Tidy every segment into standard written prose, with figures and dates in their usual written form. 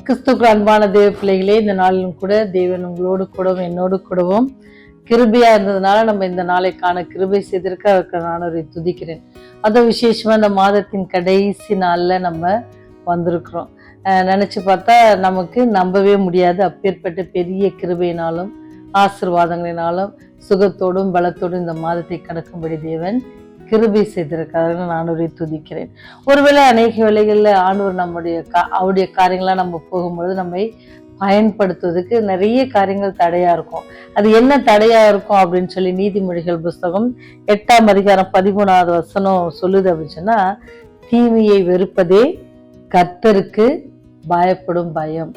கிறிஸ்துவுக்கு அன்பான தேவ பிள்ளைகளே, இந்த நாளிலும் கூட தேவன் உங்களோடு கூடவும் என்னோடு கூடவும் கிருபையா இருந்ததுனால நம்ம இந்த நாளைக்கான கிருபை செய்திருக்க அவருக்கு நான் ஒரு துதிக்கிறேன். அது விசேஷமா இந்த மாதத்தின் கடைசி நாள்ல நம்ம வந்திருக்கிறோம். நினைச்சு பார்த்தா நமக்கு நம்பவே முடியாது. அப்பேற்பட்ட பெரிய கிருபையினாலும் ஆசீர்வாதங்களினாலும் சுகத்தோடும் பலத்தோடும் இந்த மாதத்தை கடக்கும்படி தேவன் கிருபை செய்திருக்காருன்னு நான் ஒரு துதிக்கிறேன். ஒருவேளை அநேக வேளைகளில் ஆண்டவர் அவருடைய காரியங்களாக நம்ம போகும்பொழுது நம்மை பயன்படுத்துவதற்கு நிறைய காரியங்கள் தடையா இருக்கும். அது என்ன தடையா இருக்கும் அப்படின்னு சொல்லி நீதிமொழிகள் புஸ்தகம் 8ஆம் அதிகாரம் 13வது வசனம் சொல்லுது அப்படின்னு சொன்னா, தீமையை வெறுப்பதே கர்த்தருக்கு பயப்படும் பயம்.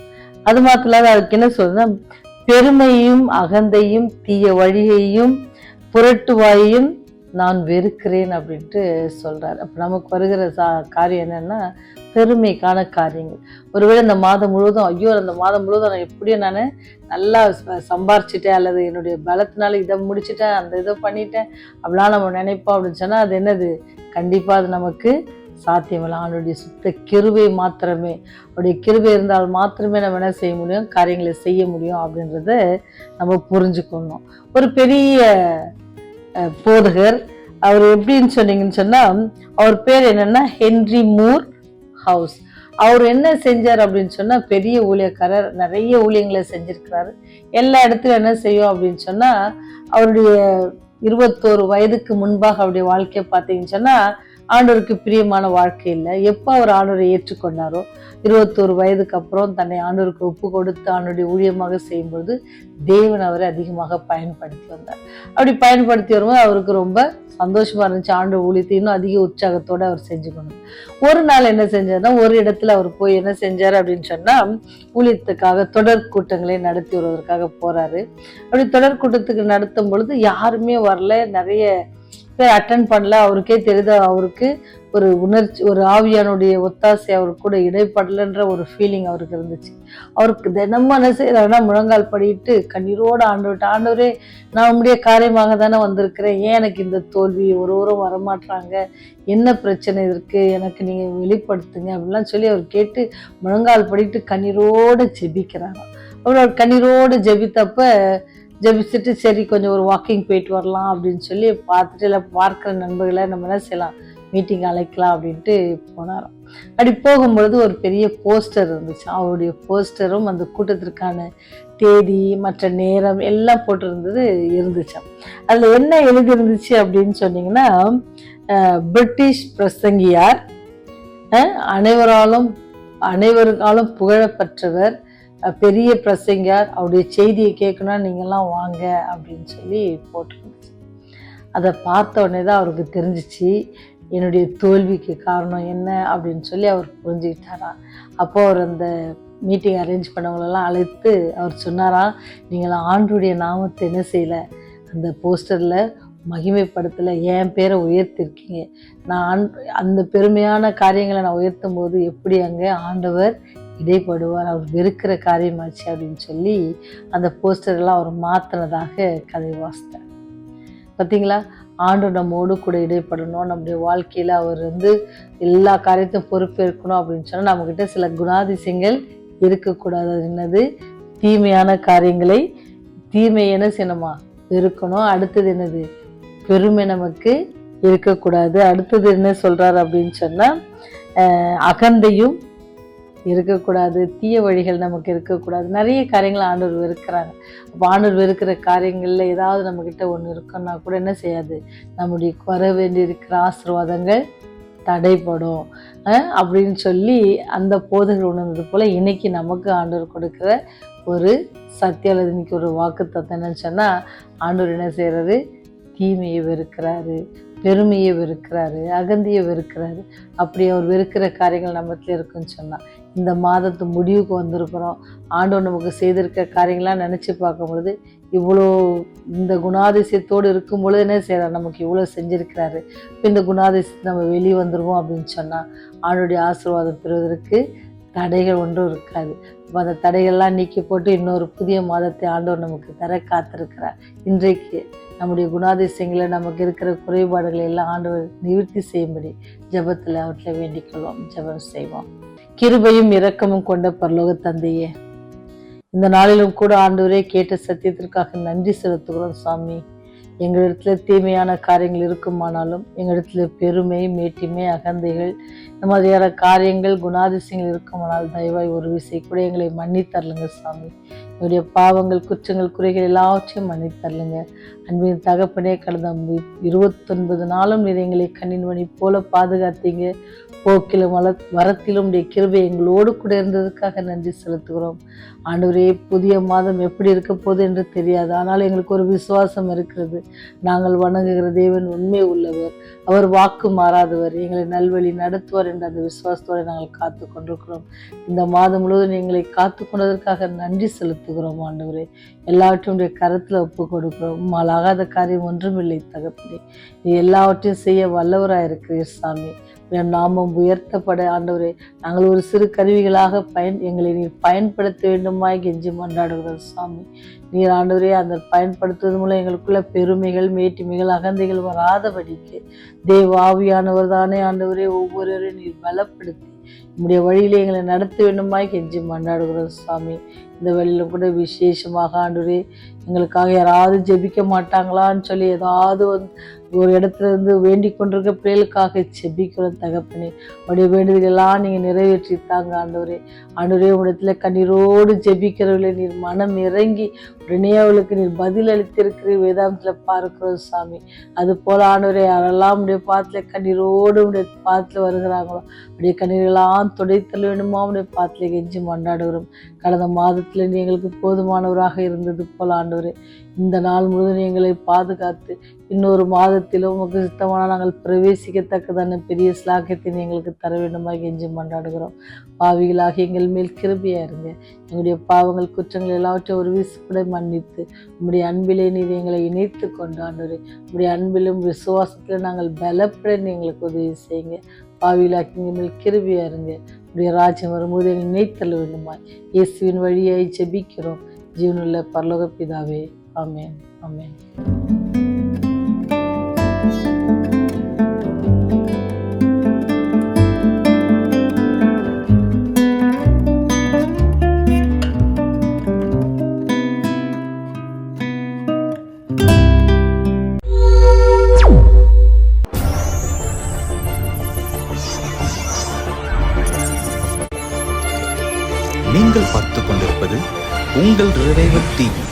அது மாத்திரம் இல்லாத அதுக்கு என்ன சொல்றதுன்னா, பெருமையும் அகந்தையும் தீய வழியையும் புரட்டுவாயையும் நான் வெறுக்கிறேன் அப்படின்ட்டு சொல்றாரு. அப்ப நமக்கு வருகிற காரியம் என்னன்னா, பெருமைக்கான காரியங்கள். ஒருவேளை இந்த மாதம் முழுவதும் அந்த மாதம் முழுவதும் நான் எப்படியும் நான் நல்லா சம்பாரிச்சிட்டேன், அல்லது என்னுடைய பலத்தினால இதை முடிச்சுட்டேன், அந்த இதை பண்ணிட்டேன் அப்படிலாம் நம்ம நினைப்போம் அப்படின்னு சொன்னா, அது என்னது? கண்டிப்பா அது நமக்கு சாத்தியமில்லை. அவனுடைய சுத்த கிருபை மாத்திரமே, அவருடைய கிருபை இருந்தால் மாத்திரமே நம்ம என்ன செய்ய முடியும்? காரியங்களை செய்ய முடியும் அப்படின்றத நம்ம புரிஞ்சுக்கணும். ஒரு பெரிய போதகர், அவர் எப்படின்னு சொன்னீங்கன்னு சொன்னா, அவர் பேர் என்னன்னா ஹென்றி மூர் ஹவுஸ். அவர் என்ன செஞ்சார் அப்படின்னு சொன்னா, பெரிய ஊழியக்காரர், நிறைய ஊழியங்களை செஞ்சிருக்கிறாரு. எல்லா இடத்துலையும் என்ன செய்யும் அப்படின்னு சொன்னா, அவருடைய 21 வயதுக்கு முன்பாக அவருடைய வாழ்க்கையை பார்த்தீங்கன்னு சொன்னா, ஆண்டவருக்கு பிரியமான வாழ்க்கை இல்லை. எப்போ அவர் ஆண்டவரை ஏற்றுக்கொண்டாரோ, 21 வயதுக்கு அப்புறம் தன்னை ஆண்டவருக்கு ஒப்பு கொடுத்து ஆண்டவருடைய ஊழியமாக செய்யும்போது தேவன் அவரை அதிகமாக பயன்படுத்தி வந்தார். அப்படி பயன்படுத்தி வரும்போது அவருக்கு ரொம்ப சந்தோஷமா இருந்துச்சு. ஆண்டவர் ஊழியத்தை இன்னும் அதிக உற்சாகத்தோடு அவர் செஞ்சு கொண்டார். ஒரு நாள் என்ன செஞ்சார்னா, ஒரு இடத்துல அவர் போய் என்ன செஞ்சார் அப்படின்னு சொன்னா, ஊழியத்துக்காக தொடர் கூட்டங்களை நடத்தி வருவதற்காக போறாரு. அப்படி தொடர் கூட்டத்துக்கு நடத்தும் பொழுது யாருமே வரல, நிறைய பேர் அட்டன் பண்ணல. அவருக்கே தெரியுது, அவருக்கு ஒரு உணர்ச்சி, ஒரு ஆவியானுடைய ஒத்தாசை அவருக்கு கூட இடைப்படலன்ற ஒரு ஃபீலிங் அவருக்கு இருந்துச்சு. அவருக்கு தினமும் என்ன செய்யறாருன்னா, முழங்கால் படிட்டு கண்ணீரோடு ஆண்டவரே, நான் உங்களுடைய காரியமாக தானே வந்திருக்கிறேன், ஏன் எனக்கு இந்த தோல்வி, ஒருவரும் வரமாட்டாங்க, என்ன பிரச்சனை இருக்கு, எனக்கு நீங்க வெளிப்படுத்துங்க அப்படின்லாம் சொல்லி அவர் கேட்டு முழங்கால் படிட்டு கண்ணீரோடு ஜெபிக்கிறாராம். அவர் கண்ணீரோடு ஜெபிச்சுட்டு சரி கொஞ்சம் ஒரு வாக்கிங் போயிட்டு வரலாம் அப்படின்னு சொல்லி பார்த்துட்டு, இல்லை பார்க்குற நண்பர்களை நம்ம என்ன செய்யலாம், மீட்டிங் அழைக்கலாம் அப்படின்ட்டு போனாராம். அப்படி போகும்பொழுது ஒரு பெரிய போஸ்டர் இருந்துச்சு. அவருடைய போஸ்டரும் அந்த கூட்டத்திற்கான தேதி, மற்ற நேரம் எல்லாம் இருந்துச்சாம். அதில் என்ன எழுதி இருந்துச்சு அப்படின்னு சொன்னீங்கன்னா, பிரிட்டிஷ் பிரசங்கியார், அனைவருக்காலும் புகழப்பெற்றவர், பெரிய பிரசங்கியார், அவருடைய செய்தியை கேட்கணும்னா நீங்கள்லாம் வாங்க அப்படின்னு சொல்லி போட்டிருந்துச்சு. அதை பார்த்த உடனே தான் அவருக்கு தெரிஞ்சிச்சு என்னுடைய தோல்விக்கு காரணம் என்ன அப்படின்னு சொல்லி அவர் புரிஞ்சுக்கிட்டாராம். அப்போ அவர் அந்த மீட்டிங் அரேஞ்ச் பண்ணவங்களெல்லாம் அழைத்து அவர் சொன்னாராம், நீங்கள் ஆண்டவருடைய நாமத்தை என்ன செய்யலை, அந்த போஸ்டரில் மகிமைப்படுத்தலை, என் பேரை உயர்த்திருக்கீங்க, நான் அந்த பெருமையான காரியங்களை நான் உயர்த்தும் போது எப்படி அங்கே ஆண்டவர் இடைப்படுவார், அவர் வெறுக்கிற காரியமாச்சு அப்படின்னு சொல்லி அந்த போஸ்டரெல்லாம் அவர் மாற்றினதாக கதை வாசித்தார். பார்த்தீங்களா, ஆண்டவர் நம்மோடு கூட இடைப்படணும், நம்முடைய வாழ்க்கையில் அவர் எல்லா காரியத்தையும் பொறுப்பேற்கணும் அப்படின்னு சொன்னால் நம்மக்கிட்ட சில குணாதிசயங்கள் இருக்கக்கூடாது. அது என்னது? தீமையான காரியங்களை, தீமை என்ன செய்யணுமா, வெறுக்கணும். அடுத்தது என்னது? பெருமை நமக்கு இருக்கக்கூடாது. அடுத்தது என்ன சொல்றாரு அப்படின்னு சொன்னால், அகந்தையும் இருக்கக்கூடாது, தீய வழிகள் நமக்கு இருக்கக்கூடாது. நிறைய காரியங்கள் ஆண்டவர் வெறுக்கிறாங்க. அப்போ ஆண்டவர் வெறுக்கிற காரியங்களில் ஏதாவது நம்மக்கிட்ட ஒன்று இருக்குன்னா கூட என்ன செய்யாது, நம்முடைய வர வேண்டியிருக்கிற ஆசீர்வாதங்கள் தடைப்படும் அப்படின்னு சொல்லி அந்த போதகர் உணர்ந்தது போல் இன்னைக்கு நமக்கு ஆண்டவர் கொடுக்குற ஒரு சத்தியம், அல்லது இன்னைக்கு ஒரு வாக்குத்தத்தம் என்னன்னு சொன்னால், ஆண்டவர் என்ன செய்கிறாரு? தீமையை வெறுக்கிறாரு, பெருமையை வெறுக்கிறாரு, அகந்தியை வெறுக்கிறாரு. அப்படி அவர் வெறுக்கிற காரியங்கள் நம்மத்துல இருக்குன்னு சொன்னால், இந்த மாதத்து முடிவுக்கு வந்திருக்கிறோம். ஆண்டவர் நமக்கு செய்திருக்க காரியங்களாம் நினச்சி பார்க்கும் பொழுது, இவ்வளோ இந்த குணாதிசயத்தோடு இருக்கும் பொழுது என்ன செய்கிறார், நமக்கு இவ்வளோ செஞ்சுருக்கிறாரு, இப்போ இந்த குணாதிசயத்தை நம்ம வெளியே வந்துடுவோம் அப்படின்னு சொன்னால் ஆண்டவருடைய ஆசீர்வாதம் பெறுவதற்கு தடைகள் ஒன்றும் இருக்காது. அப்போ அந்த தடைகள்லாம் நீக்கி போட்டு இன்னொரு புதிய மாதத்தை ஆண்டவர் நமக்கு தர காத்திருக்கிறார். இன்றைக்கு நம்முடைய குணாதிசயங்களை, நமக்கு இருக்கிற குறைபாடுகளை எல்லாம் ஆண்டவர் நிவர்த்தி செய்யும்படி ஜெபத்தில் அவர்களை வேண்டிக் கொள்வோம். ஜெபம் செய்வோம். கிருபையும் இரக்கமும் கொண்ட பரலோக தந்தையே, இந்த நாளிலும் கூட ஆண்டவரே கேட்ட சத்தியத்திற்காக நன்றி செலுத்துகிறோம் சாமி. எங்களிடத்துல தீமையான காரியங்கள் இருக்குமானாலும், எங்களிடத்துல பெருமை, மேட்டிமை, அகந்தைகள், இந்த மாதிரியான காரியங்கள், குணாதிசயங்கள் இருக்குமானால் தயவாய் ஒரு விசை கூட எங்களை மன்னித்தரலுங்க சாமி. எங்களுடைய பாவங்கள், குற்றங்கள், குறைகள் எல்லாவற்றையும் மன்னித்தரலுங்க. அன்பின் தகப்பனே, கடந்த 29 நாளும் நீர் எங்களை கண்ணின் மணி போல பாதுகாத்தீங்க. போக்கிலும் வரத்திலும் உடைய கிருபை எங்களோடு கூட இருந்ததுக்காக நன்றி செலுத்துகிறோம். ஆண்டவரே, புதிய மாதம் எப்படி இருக்க போகுது என்று தெரியாது. ஆனால் எங்களுக்கு ஒரு விசுவாசம் இருக்கிறது. நாங்கள் வணங்குகிற தேவன் உண்மை உள்ளவர், அவர் வாக்கு மாறாதவர், எங்களை நல்வழி நடத்துவார் என்ற அந்த விசுவாசத்தோடு நாங்கள் காத்து கொண்டிருக்கிறோம். இந்த மாதம் முழுவதும் எங்களை காத்து கொண்டதற்காக நன்றி செலுத்துகிறோம். ஆண்டவரே, எல்லாவற்றையும் கரத்தில் ஒப்பு கொடுக்கிறோம். ஆகாத காரியம் ஒன்றுமில்லை தகப்பனே. நீ எல்லாவற்றையும் செய்ய வல்லவராயிருக்கிறீர் சாமி. நாமம் உயர்த்தப்பட ஆண்டவரே, நாங்கள் ஒரு சிறு கருவிகளாக எங்களை நீர் பயன்படுத்த வேண்டுமாய் கெஞ்சி மன்றாடுகிறோம் சாமி. நீர் ஆண்டவரே, அந்த பயன்படுத்துவது மூலம் எங்களுக்குள்ள பெருமைகள், மேட்டிமைகள், அகந்தைகள் வராதபடிக்கு தேவ ஆவியானவர் தானே ஆண்டவரே ஒவ்வொருவரையும் நீர் பலப்படுத்தி நம்முடைய வழியிலே எங்களை நடத்த வேண்டுமாய் கெஞ்சி மன்றாடுகிறோம் சாமி. இந்த வழியில கூட விசேஷமாக ஆண்டவரே, எங்களுக்காக யாராவது ஜெபிக்க மாட்டாங்களான்னு சொல்லி ஏதாவது ஒரு இடத்துல இருந்து வேண்டிக் கொண்டிருக்க பிள்ளைகளுக்காக ஜெபிக்கிறோம் தகப்பனே. அவருடைய வேண்டுதலெல்லாம் நீங்க நிறைவேற்றி தாங்க ஆண்டவரே. ஆண்டவரே, உடத்துல கண்ணீரோடு ஜெபிக்கிறவர்களை நீர் மனம் இறங்கி உடனே அவளுக்கு நீர் பதில் அளித்திருக்கிற வேதாந்தத்துல பார்க்கிறோம் சாமி. அது போல ஆண்டவரே, யாரெல்லாம் உடைய பாத்துல கண்ணீரோடு உடைய பாத்துல வருகிறாங்களோ உடைய கண்ணீரெல்லாம் துடைத்தல் வேண்டுமா உடைய பாத்துல கெஞ்சி மன்றாடுகிறோம். கடந்த மாதத்துல நீ எங்களுக்கு போதுமானவராக இருந்தது போல ஆண்டவரே, இந்த நாள் முழுவதும் எங்களை பாதுகாத்து இன்னொரு மாதத்திலும் உமக்கு சித்தமான நாங்கள் பிரவேசிக்கத்தக்கதான பெரிய ஸ்லாக்கியத்தை எங்களுக்கு தர வேண்டுமா கெஞ்சி மன்றாடுகிறோம். பாவிகளாக எங்கள் மேல் கிருபையா இருங்க. எங்களுடைய பாவங்கள், குற்றங்கள் எல்லாவற்றையும் ஒரு வீசு கூட மன்னித்து உங்களுடைய அன்பிலே நீர் எங்களை இணைத்து கொண்டு ஆண்டவரே, உங்களுடைய அன்பிலும் விசுவாசத்திலும் நாங்கள் பலப்பட எங்களுக்கு உதவி செய்யுங்க. பாவிகளாக எங்கள் மேல் கிருபையா இருங்க. உடைய ராஜ்யம் வரும்போது எங்களை நினைத்தள்ள வேண்டுமா இயேசுவின் வழியை ஜெபிக்கிறோம் ஜீவனுள்ள பரலோக பிதாவே. ஆமென், ஆமென். நீங்கள் பார்த்துக் கொண்டிருப்பது உங்கள் ரிவைவல் டிவி.